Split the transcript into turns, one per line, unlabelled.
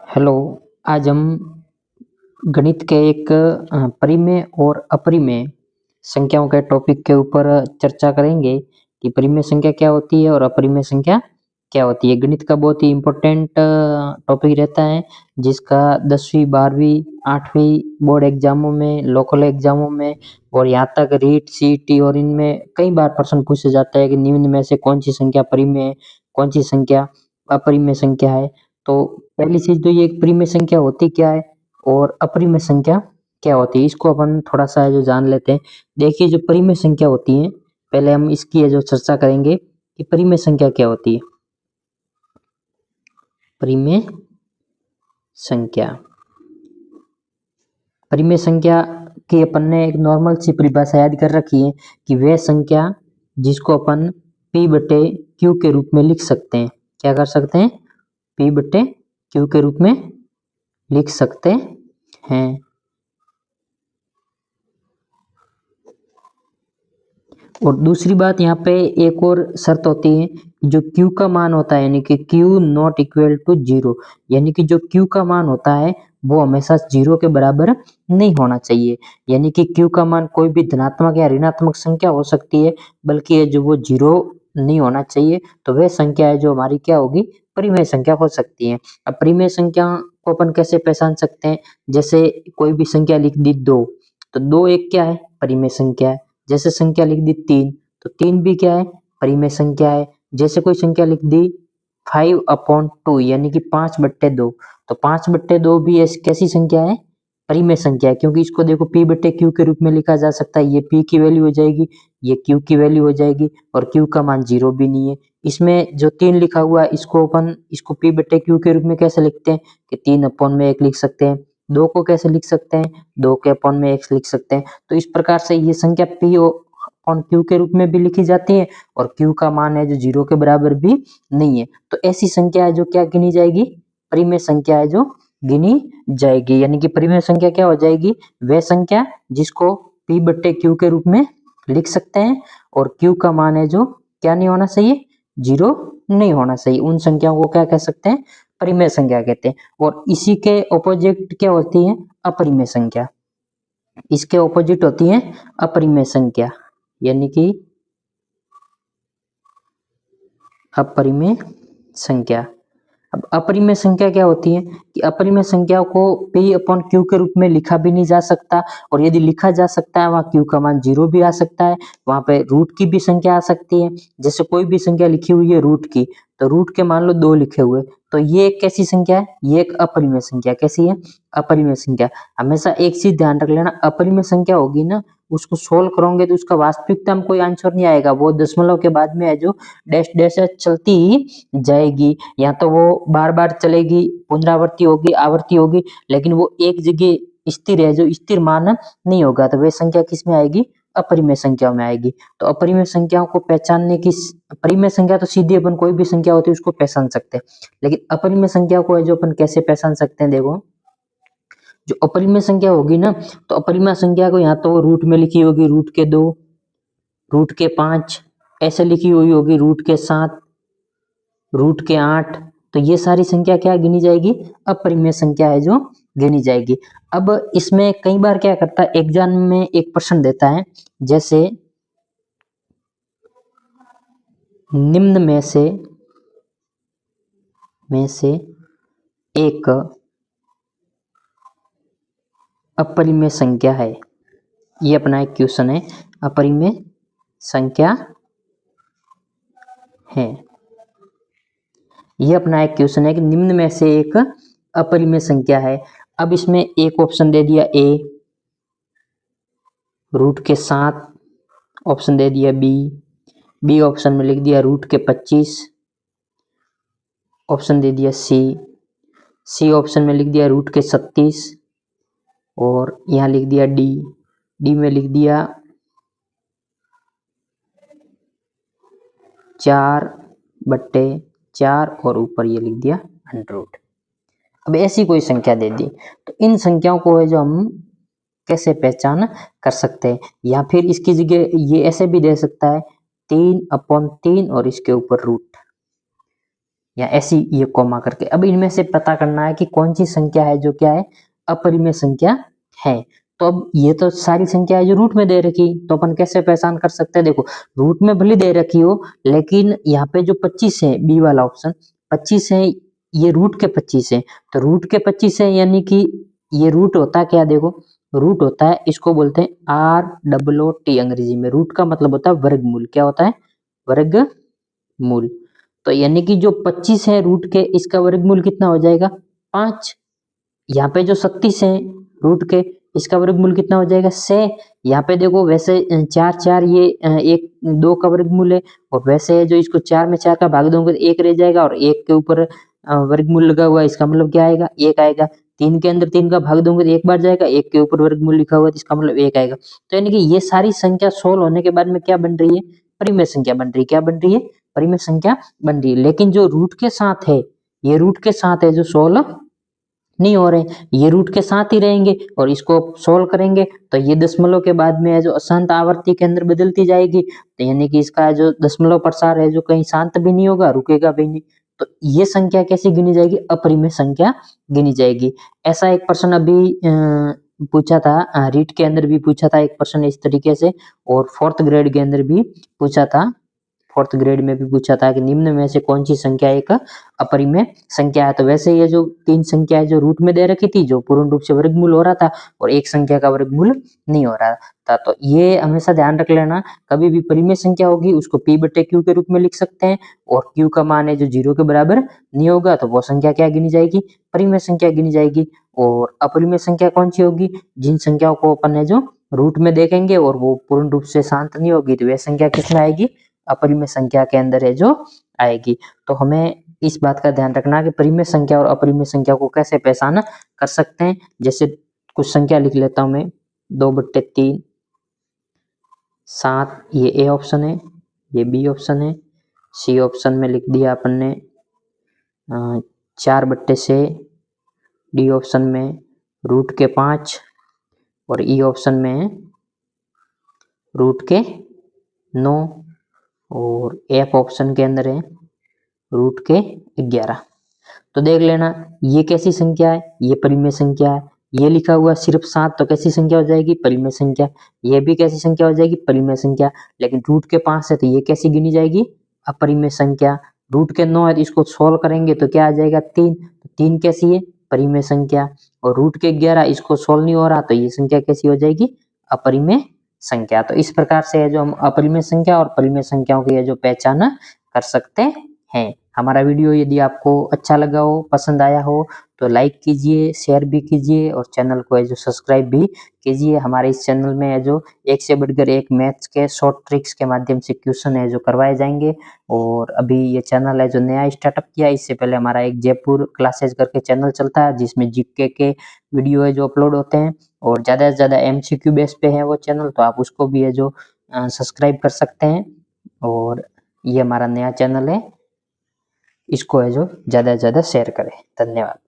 Hello. आज हम गणित के एक परिमेय और अपरिमेय संख्याओं के टॉपिक के ऊपर चर्चा करेंगे कि परिमेय संख्या क्या होती है और अपरिमेय संख्या क्या होती है। गणित का बहुत ही इम्पोर्टेंट टॉपिक रहता है, जिसका 10वीं 12वीं 8वीं बोर्ड एग्जामों में, लोकल एग्जामों में और यहाँ तक रीट सीटी और इनमें कई बार प्रश्न पूछा जाता है कि निम्न में से कौन सी संख्या परिमेय है, कौन सी संख्या अपरिमेय संख्या है। तो पहली चीज तो ये परिमेय संख्या होती क्या है और अपरिमेय संख्या क्या होती है, इसको अपन थोड़ा सा जो जान लेते हैं। देखिए, जो परिमेय संख्या होती है, पहले हम इसकी जो चर्चा करेंगे कि परिमेय संख्या क्या होती है। परिमेय संख्या, परिमेय संख्या की अपन ने एक नॉर्मल सी परिभाषा याद कर रखी है कि वह संख्या जिसको अपन p बटे q के रूप में लिख सकते हैं। क्या कर सकते हैं? p बटे q के रूप में लिख सकते हैं। और दूसरी बात, यहाँ पे एक और शर्त होती है, जो q का मान होता है यानी कि q नॉट इक्वल टू 0, यानी कि जो q का मान होता है वो हमेशा 0 के बराबर नहीं होना चाहिए। यानी कि q का मान कोई भी धनात्मक या ऋणात्मक संख्या हो सकती है, बल्कि जो वो 0 नहीं होना चाहिए। तो वह संख्या है जो हमारी क्या होगी? परिमेय संख्या हो सकती है। अब परिमेय संख्या को अपन कैसे पहचान सकते हैं? जैसे कोई भी संख्या लिख दी 2, तो 2 एक क्या है? परिमेय संख्या है। जैसे संख्या लिख दी 3, तो 3 भी क्या है? परिमेय संख्या है। जैसे कोई संख्या लिख दी 5/2 यानी कि 5/2, तो 5/2 भी ऐसी कैसी संख्या है? परिमेय संख्या है, क्योंकि इसको देखो p बटे q के रूप में लिखा जा सकता है। ये p की वैल्यू हो जाएगी, ये q की वैल्यू हो जाएगी, और q का मान 0 भी नहीं है। इसमें जो 3 लिखा हुआ है, इसको p बटे q के रूप में कैसे लिखते हैं कि 3/1 लिख सकते हैं। 2 को कैसे लिख सकते हैं? 2 के अपॉन में 1 लिख सकते हैं। तो इस प्रकार से ये संख्या p अपॉन q के रूप में भी लिखी जाती है, और q का मान है जो 0 के बराबर भी नहीं है। तो ऐसी संख्या है जो क्या गिनी जाएगी? परिमेय संख्या है जो गिनी जाएगी। यानी कि परिमेय संख्या क्या हो जाएगी? वह संख्या जिसको p बट्टे q के रूप में लिख सकते हैं, और q का मान है जो क्या नहीं होना चाहिए? 0 नहीं होना चाहिए। उन संख्याओं को क्या कह सकते हैं? परिमेय संख्या कहते हैं। और इसी के ऑपोजिट क्या होती है? अपरिमेय संख्या। इसके ऑपोजिट होती है अपरिमेय संख्या, यानी कि अपरिमेय संख्या। अब अपरिमेय संख्या क्या होती है कि अपरिमेय संख्या को p अपॉन q के रूप में लिखा भी नहीं जा सकता, और यदि लिखा जा सकता है वहाँ q का मान 0 भी आ सकता है, वहाँ पे रूट की भी संख्या आ सकती है। जैसे कोई भी संख्या लिखी हुई है रूट की, तो रूट के मान लो 2 लिखे हुए, तो ये एक कैसी संख्या है? ये एक अपरिमेय संख्या। कैसी है? अपरिमेय संख्या। हमेशा एक चीज ध्यान रख लेना, अपरिमेय संख्या होगी ना, उसको सोल्व करोगे तो उसका वास्तविकता में कोई आंसर नहीं आएगा। वो दशमलव के बाद में है जो डैश डैश चलती ही जाएगी, या तो वो बार बार चलेगी, पुनरावृत्ति होगी, आवृत्ति होगी, लेकिन वो एक जगह स्थिर है, जो स्थिर मान नहीं होगा। तो वह संख्या किस में आएगी? अपरिमेय संख्या में आएगी। तो अपरिमेय संख्याओं को पहचानने की, परिमेय संख्या तो सीधी अपन कोई भी संख्या होती है उसको पहचान सकते हैं, लेकिन अपरिमेय संख्या को है जो अपन कैसे पहचान सकते हैं? देखो, जो अपरिमेय संख्या होगी ना, तो अपरिमेय संख्या को यहाँ तो रूट में लिखी होगी, रूट के 2, रूट के 5, ऐसे लिखी हुई होगी, रूट के 7, रूट के 8। तो ये सारी संख्या क्या गिनी जाएगी? अपरिमेय संख्या है जो गिनी जाएगी। अब इसमें कई बार क्या करता है, एग्जाम में एक प्रश्न देता है, जैसे निम्न में से एक अपरिमेय संख्या है। ये अपना एक क्वेश्चन है, अपरिमेय संख्या है। ये अपना एक क्वेश्चन है कि निम्न में से एक अपरिमेय संख्या है। अब इसमें एक ऑप्शन दे दिया ए, रूट के 7, ऑप्शन दे दिया बी ऑप्शन में लिख दिया रूट के 25, ऑप्शन दे दिया सी ऑप्शन में लिख दिया रूट के 37, और यहाँ लिख दिया डी में लिख दिया 4/4, और ऊपर ये लिख दिया 100। अब ऐसी कोई संख्या दे दी, तो इन संख्याओं को है जो हम कैसे पहचान कर सकते हैं? या फिर इसकी जगह ये ऐसे भी दे सकता है 3/3 और इसके ऊपर रूट, या ऐसी ये कॉमा करके। अब इनमें से पता करना है कि कौन सी संख्या है जो क्या है, अपरिमेय संख्या है। तो अब ये तो सारी संख्या है जो रूट में दे रखी, तो अपन कैसे पहचान कर सकते हैं? देखो रूट में भले दे रखी हो, लेकिन यहाँ पे जो 25 है, बी वाला ऑप्शन 25 है, ये रूट के 25 है। तो रूट के 25 है यानी कि ये रूट होता है क्या? देखो रूट होता है, इसको बोलते हैं ROOT अंग्रेजी में। रूट का मतलब होता है वर्गमूल। क्या होता है? वर्गमूल। तो यानी कि जो 25 है रूट के, इसका वर्गमूल कितना हो जाएगा? 5। यहाँ पे जो 36 है रूट के, इसका वर्गमूल कितना हो जाएगा? 6। यहाँ पे देखो वैसे 4 4 ये 1 2 का वर्गमूल है, और वैसे जो इसको 4 में 4 का भाग दोगे तो 1 रह जाएगा, और 1 के ऊपर वर्गमूल लगा हुआ है, इसका मतलब क्या आएगा? 1 आएगा। 3 के अंदर 3 का भाग दोगे तो 1 बार जाएगा, 1 के ऊपर वर्गमूल लिखा हुआ है, तो इसका मतलब 1 आएगा। तो यानी कि ये सारी संख्या सोल्व होने के बाद में क्या बन रही है? परिमेय संख्या बन रही है। क्या बन रही है? परिमेय संख्या बन रही है। लेकिन जो रूट के साथ है, ये रूट के साथ है, जो सोल्व नहीं हो रहे, ये रूट के साथ ही रहेंगे, और इसको सोल्व करेंगे तो ये दशमलव के बाद में है जो अशांत आवर्ती के अंदर बदलती जाएगी। तो यानी कि इसका जो दशमलव प्रसार है जो कहीं शांत भी नहीं होगा, रुकेगा भी नहीं। तो ये संख्या कैसी गिनी जाएगी? अपरिमेय संख्या गिनी जाएगी। ऐसा एक प्रश्न अभी पूछा था, रीट के अंदर भी पूछा था एक प्रश्न इस तरीके से, और 4th ग्रेड के अंदर भी पूछा था। 4th ग्रेड में भी पूछा था कि निम्न में से कौन सी संख्या एक अपरिमेय संख्या है। तो वैसे ये जो 3 संख्या है जो रूट में दे रखी थी, जो पूर्ण रूप से वर्गमूल हो रहा था, और एक संख्या का वर्गमूल नहीं हो रहा था। तो ये हमेशा ध्यान रख लेना, कभी भी परिमेय संख्या होगी उसको P/Q के रूप में लिख सकते हैं, और Q का मान है जो 0 के बराबर नहीं होगा तो वो संख्या क्या गिनी जाएगी? परिमेय संख्या गिनी जाएगी। और अपरिमेय संख्या कौन सी होगी? जिन संख्याओं को अपन है जो रूट में देखेंगे और वो पूर्ण रूप से शांत नहीं होगी, तो वह संख्या किसमें आएगी? अपरिमेय संख्या के अंदर है जो आएगी। तो हमें इस बात का ध्यान रखना कि परिमेय संख्या और अपरिमेय संख्या को कैसे पहचान कर सकते हैं। जैसे कुछ संख्या लिख लेता हूं मैं, 2/3, 7, ये ए ऑप्शन है, ये बी ऑप्शन है। सी ऑप्शन में लिख दिया अपन ने 4/6, डी ऑप्शन में रूट के 5, और ई ऑप्शन में रूट के 9, और एफ ऑप्शन के अंदर है रूट के 11। तो देख लेना ये कैसी संख्या है? ये परिमेय संख्या है। ये लिखा हुआ सिर्फ 7, तो कैसी संख्या हो जाएगी? परिमेय संख्या। ये भी कैसी संख्या हो जाएगी? परिमेय संख्या। लेकिन रूट के 5 है तो ये कैसी गिनी जाएगी? अपरिमेय संख्या। रूट के 9 है तो इसको सोल्व करेंगे तो क्या आ जाएगा? 3। 3 कैसी है? परिमेय संख्या। और रूट के 11 इसको सोल्व नहीं हो रहा तो ये संख्या कैसी हो जाएगी? अपरिमेय संख्या। तो इस प्रकार से है जो हम अपरिमेय संख्या और परिमेय संख्याओं की है जो पहचान कर सकते हैं। हमारा वीडियो यदि आपको अच्छा लगा हो, पसंद आया हो, तो लाइक कीजिए, शेयर भी कीजिए, और चैनल को है जो सब्सक्राइब भी कीजिए। हमारे इस चैनल में है जो एक से बढ़कर एक मैथ्स के शॉर्ट ट्रिक्स के माध्यम से क्वेश्चन है जो करवाए जाएंगे। और अभी ये चैनल है जो नया स्टार्टअप किया, इससे पहले हमारा एक जयपुर क्लासेज करके चैनल चलता है जिसमें जीके के वीडियो है जो अपलोड होते हैं, और ज़्यादा से ज़्यादा MCQ बेस पे है वो चैनल, तो आप उसको भी है जो सब्सक्राइब कर सकते हैं। और ये हमारा नया चैनल है, इसको है जो ज़्यादा से ज़्यादा शेयर करें। धन्यवाद।